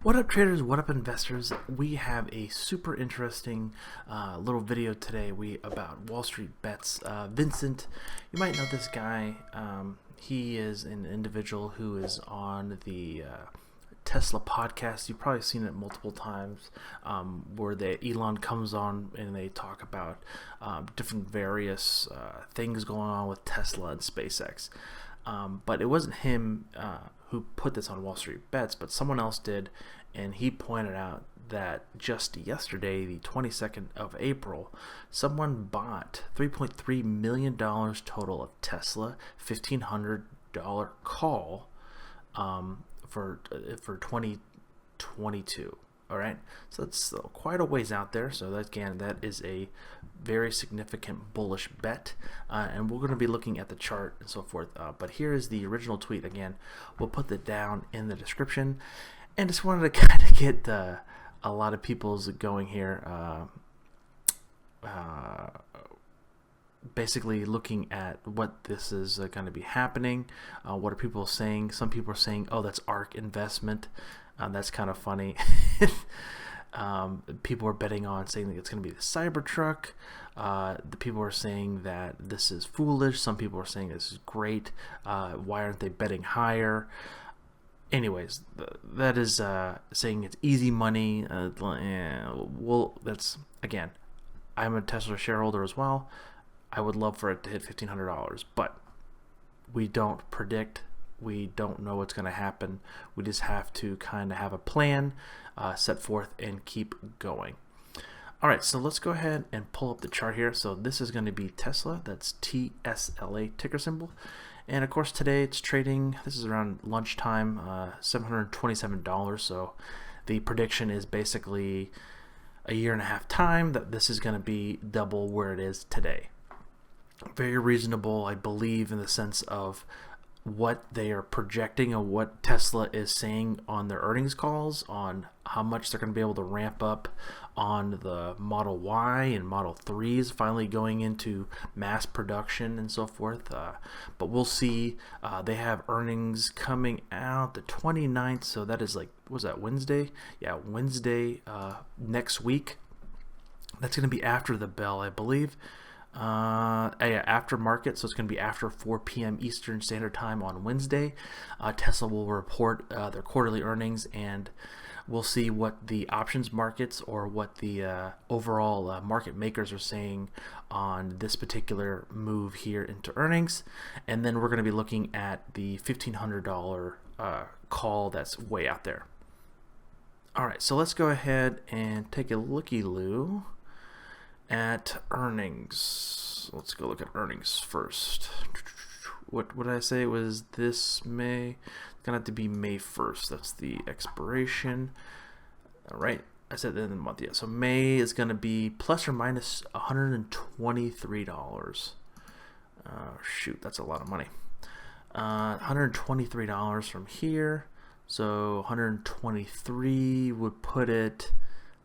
What up traders, what up investors? We have a super interesting little video today about Wall Street bets. Vincent, you might know this guy. He is an individual who is on the Tesla podcast. You've probably seen it multiple times, where Elon comes on and they talk about different various things going on with Tesla and SpaceX. But it wasn't him who put this on Wall Street Bets, but someone else did, and he pointed out that just yesterday, the 22nd of April, someone bought $3.3 million total of Tesla, $1,500 call for 2022. All right, so that's quite a ways out there. So that is a very significant bullish bet, and we're going to be looking at the chart and so forth. But here is the original tweet again. We'll put that down in the description, and just wanted to kind of get a lot of people's going here. Basically looking at what this is going to be happening. What are people saying? Some people are saying, "Oh, that's ARK investment." That's kind of funny. People are betting on saying that it's going to be the Cybertruck. The people are saying that this is foolish. Some people are saying this is great. Why aren't they betting higher? Anyways, that is saying it's easy money. Well, that's, again, I'm a Tesla shareholder as well. I would love for it to hit $1,500, but we don't predict. We don't know what's going to happen. We just have to kind of have a plan set forth and keep going. All right, so let's go ahead and pull up the chart here. So this is going to be Tesla. That's TSLA ticker symbol. And of course today it's trading, this is around lunchtime, $727. So the prediction is basically a year and a half time that this is going to be double where it is today. Very reasonable, I believe, in the sense of what they are projecting and what Tesla is saying on their earnings calls on how much they're going to be able to ramp up on the Model Y and Model 3s finally going into mass production and so forth. But we'll see. They have earnings coming out the 29th, so that is like, what was that, Wednesday? Yeah, Wednesday next week. That's going to be after the bell, I believe. After market, so it's going to be after 4 p.m. Eastern Standard Time on Wednesday. Tesla will report their quarterly earnings, and we'll see what the options markets or what the overall market makers are saying on this particular move here into earnings. And then we're going to be looking at the $1,500 call that's way out there. All right, so let's go ahead and take a looky-loo at earnings. Let's go look at earnings first. What did I say? It was this May? It's gonna have to be May 1st. That's the expiration. All right, I said the end of the month. Yeah, so May is gonna be plus or minus $123. Shoot, that's a lot of money. $123 from here. So 123 would put it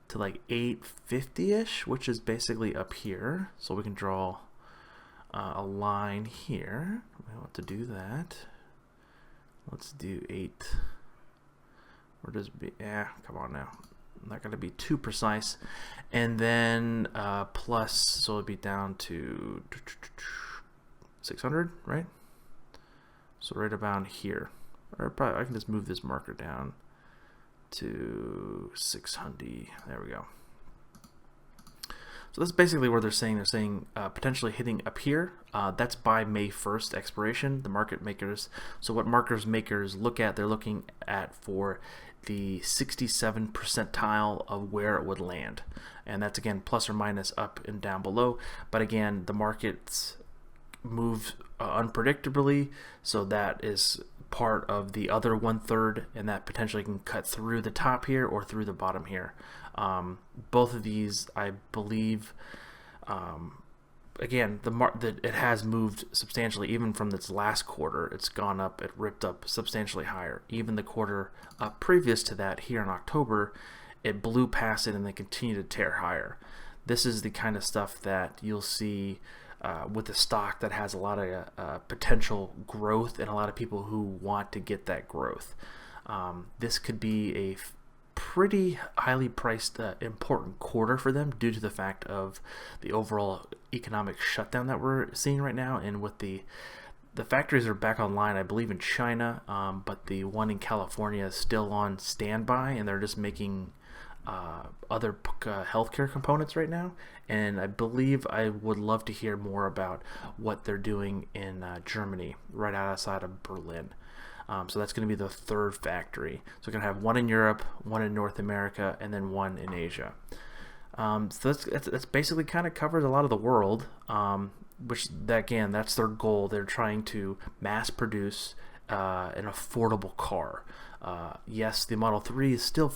to like 850-ish, which is basically up here. So we can draw a line here. We want to do that. Let's do 8. Where does be? Yeah, come on now. I'm not going to be too precise. And then plus, so it'll be down to 600, right? So right about here. Or probably I can just move this marker down to 600. There we go. So that's basically where they're saying. They're saying potentially hitting up here. That's by May 1st expiration, the market makers. So what market makers look at, they're looking at for the 67th percentile of where it would land. And that's, again, plus or minus up and down below. But again, the markets move unpredictably, so that is part of the other 1/3, and that potentially can cut through the top here or through the bottom here. Both of these, I believe, again, it has moved substantially. Even from this last quarter, it's gone up. It ripped up substantially higher. Even the quarter previous to that, here in October, it blew past it and then continued to tear higher. This is the kind of stuff that you'll see with a stock that has a lot of potential growth and a lot of people who want to get that growth. This could be a pretty highly priced, important quarter for them due to the fact of the overall economic shutdown that we're seeing right now, and with the factories are back online, I believe, in China, but the one in California is still on standby, and they're just making other healthcare components right now. And I believe I would love to hear more about what they're doing in Germany, right outside of Berlin. So that's going to be the third factory. So we're going to have one in Europe, one in North America, and then one in Asia. So that's basically kind of covers a lot of the world, again, that's their goal. They're trying to mass produce an affordable car. Yes, the Model 3 is still,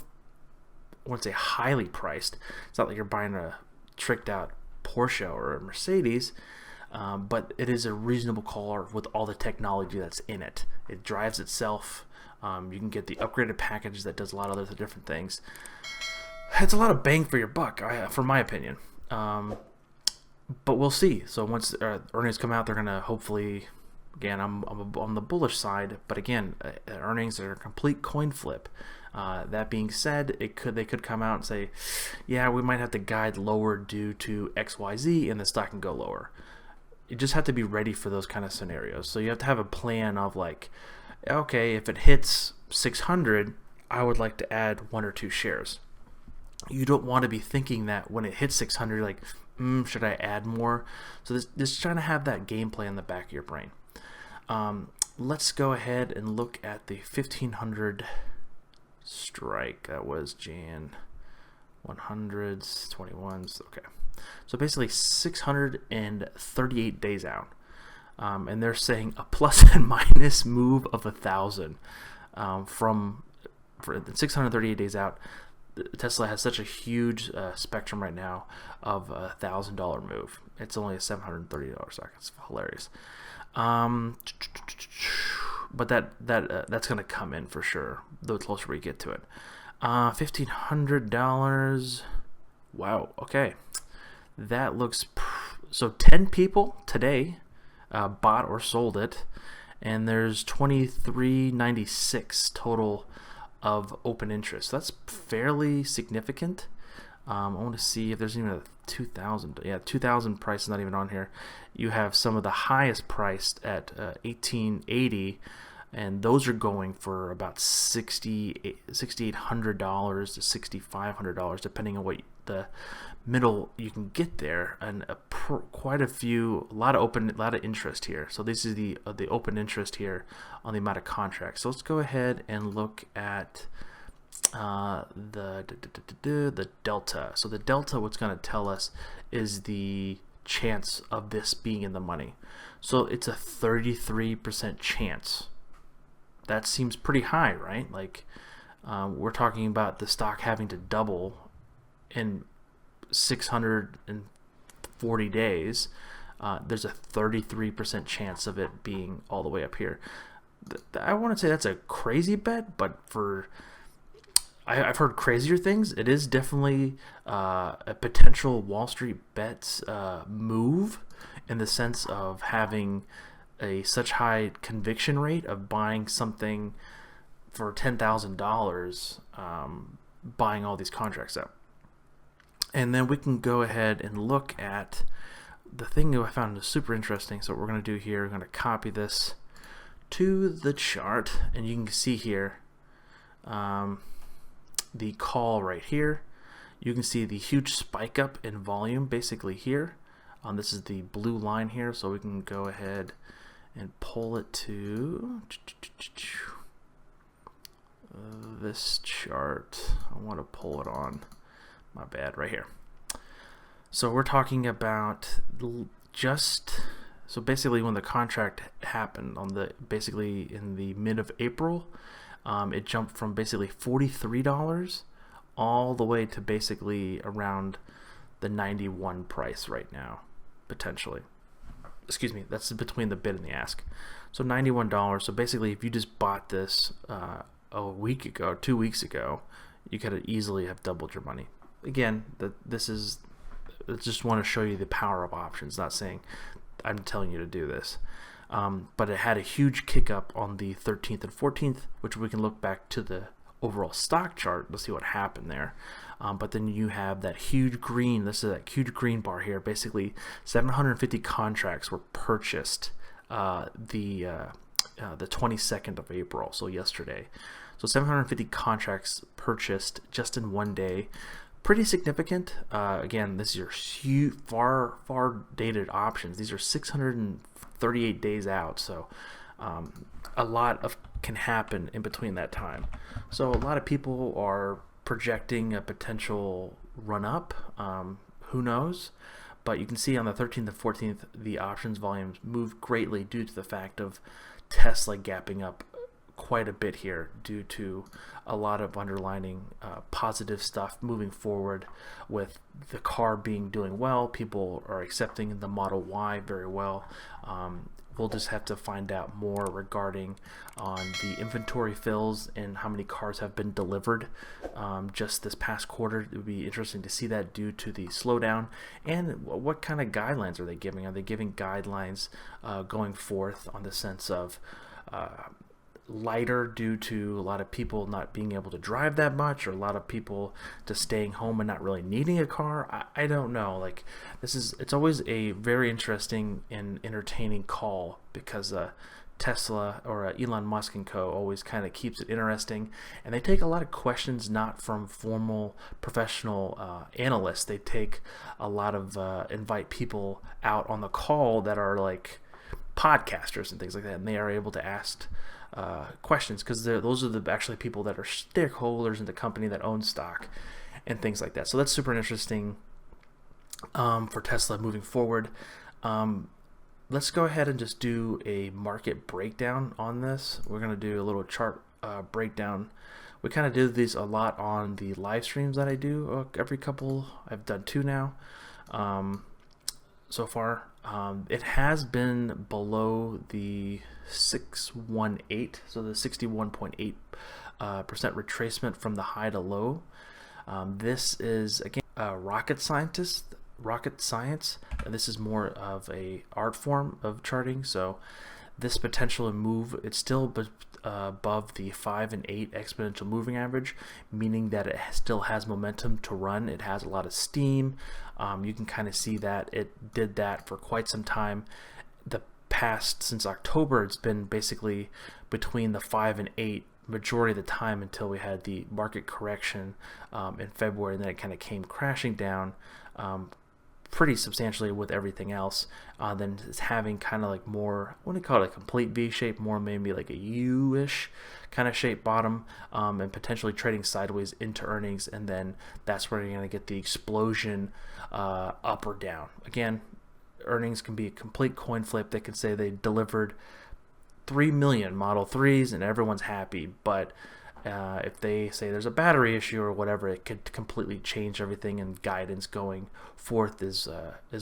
I wouldn't say highly priced. It's not like you're buying a tricked out Porsche or a Mercedes, but it is a reasonable car with all the technology that's in it. It drives itself. You can get the upgraded package that does a lot of other different things. It's a lot of bang for your buck, for my opinion. But we'll see. So once earnings come out, they're going to hopefully, again, I'm on the bullish side, but again, earnings are a complete coin flip. That being said, they could come out and say, yeah, we might have to guide lower due to XYZ, and the stock can go lower. You just have to be ready for those kind of scenarios. So you have to have a plan of like, okay, if it hits 600, I would like to add 1 or 2 shares. You don't want to be thinking that when it hits 600, you're like, should I add more? So this trying to have that game plan in the back of your brain. Let's go ahead and look at the 1500 strike. That was Jan 100s, 21s. Okay. So basically 638 days out. And they're saying a plus and minus move of 1,000 for 638 days out. Tesla has such a huge spectrum right now of a $1,000 move. It's only a $730 stock. It's hilarious. But that's going to come in for sure the closer we get to it. $1,500. Wow. Okay. That looks so 10 people today bought or sold it, and there's 2396 total of open interest. So that's fairly significant. I want to see if there's even a 2000. Yeah, 2000 price is not even on here. You have some of the highest priced at 1880, and those are going for about $6,800 to $6,500, depending on what the middle you can get there, and a lot of interest here. So this is the open interest here on the amount of contracts. So let's go ahead and look at the delta. So the delta, what's going to tell us is the chance of this being in the money. So it's a 33% chance. That seems pretty high, right? Like we're talking about the stock having to double in 640 days. There's a 33% chance of it being all the way up here. I want to say that's a crazy bet, but I've heard crazier things. It is definitely a potential Wall Street bets move, in the sense of having such high conviction rate of buying something for $10,000, buying all these contracts up. And then we can go ahead and look at the thing that I found super interesting. So what we're going to do here, we're going to copy this to the chart, and you can see here the call right here. You can see the huge spike up in volume basically here. This is the blue line here, so we can go ahead and pull it to this chart. I want to pull it on. My bad, right here. So we're talking about so basically when the contract happened basically in the mid of April, it jumped from basically $43 all the way to basically around the 91 price right now, potentially. Excuse me, that's between the bid and the ask. So $91. So basically, if you just bought this a week ago, 2 weeks ago, you could easily have doubled your money. Again, I just want to show you the power of options. Not saying I'm telling you to do this, but it had a huge kick up on the 13th and 14th, which we can look back to the overall stock chart, let's see what happened there. But then you have that huge green. This is that huge green bar here. Basically, 750 contracts were purchased the 22nd of April, so yesterday. So 750 contracts purchased just in one day. Pretty significant. Again, this is your huge, far dated options. These are 638 days out, so a lot can happen in between that time. So a lot of people are projecting a potential run up. Who knows? But you can see on the 13th and 14th, the options volumes moved greatly due to the fact of Tesla gapping up quite a bit here due to a lot of underlining positive stuff moving forward with the car doing well. People are accepting the Model Y very well. We'll just have to find out more regarding on the inventory fills and how many cars have been delivered just this past quarter. It would be interesting to see that due to the slowdown. And what kind of guidelines are they giving? Are they giving guidelines going forth on the sense of lighter due to a lot of people not being able to drive that much, or a lot of people just staying home and not really needing a car? I don't know. Like, it's always a very interesting and entertaining call, because Tesla or Elon Musk and co. always kind of keeps it interesting, and they take a lot of questions not from formal professional analysts. They take a lot of invite people out on the call that are like podcasters and things like that, and they are able to ask questions, because those are the actually people that are stakeholders in the company that own stock and things like that. So that's super interesting for Tesla moving forward. Let's go ahead and just do a market breakdown on this. We're going to do a little chart breakdown. We kind of do these a lot on the live streams that I do every couple. I've done 2 now so far. It has been below the 618, so the 61.8% retracement from the high to low. This is again rocket science. This is more of a art form of charting. So this potential move, it's still above the 5 and 8 exponential moving average, meaning that it still has momentum to run. It has a lot of steam. You can kind of see that it did that for quite some time. Since October, it's been basically between the 5 and 8 majority of the time until we had the market correction in February, and then it kind of came crashing down pretty substantially with everything else. Then it's having kind of like more, I wouldn't call it a complete V shape, more maybe like a U-ish kind of shape bottom, and potentially trading sideways into earnings, and then that's where you're going to get the explosion up or down. Again, earnings can be a complete coin flip. They can say they delivered 3 million Model 3s and everyone's happy, but if they say there's a battery issue or whatever, it could completely change everything, and guidance going forth is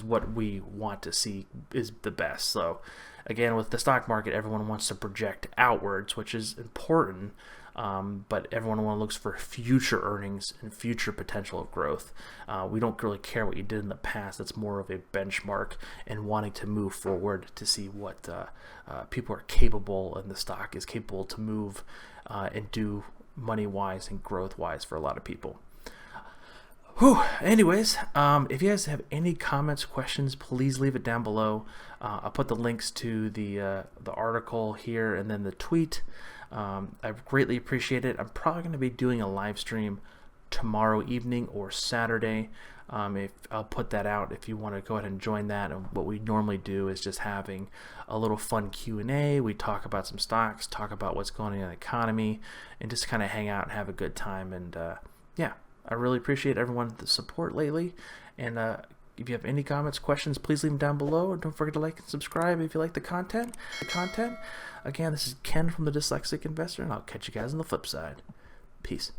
what we want to see is the best. So again, with the stock market, everyone wants to project outwards, which is important, but everyone looks for future earnings and future potential of growth. We don't really care what you did in the past. That's more of a benchmark and wanting to move forward to see what people are capable, and the stock is capable to move and do money-wise and growth-wise for a lot of people. Anyways, if you guys have any comments, questions, please leave it down below. I'll put the links to the article here and then the tweet. I greatly appreciate it. I'm probably going to be doing a live stream tomorrow evening or Saturday. If I'll put that out if you want to go ahead and join that. And what we normally do is just having a little fun Q&A. We talk about some stocks, talk about what's going on in the economy, and just kind of hang out and have a good time. And yeah, I really appreciate everyone's support lately. And if you have any comments, questions, please leave them down below. And don't forget to like and subscribe if you like the content. Again, this is Ken from the Dyslexic Investor, and I'll catch you guys on the flip side. Peace.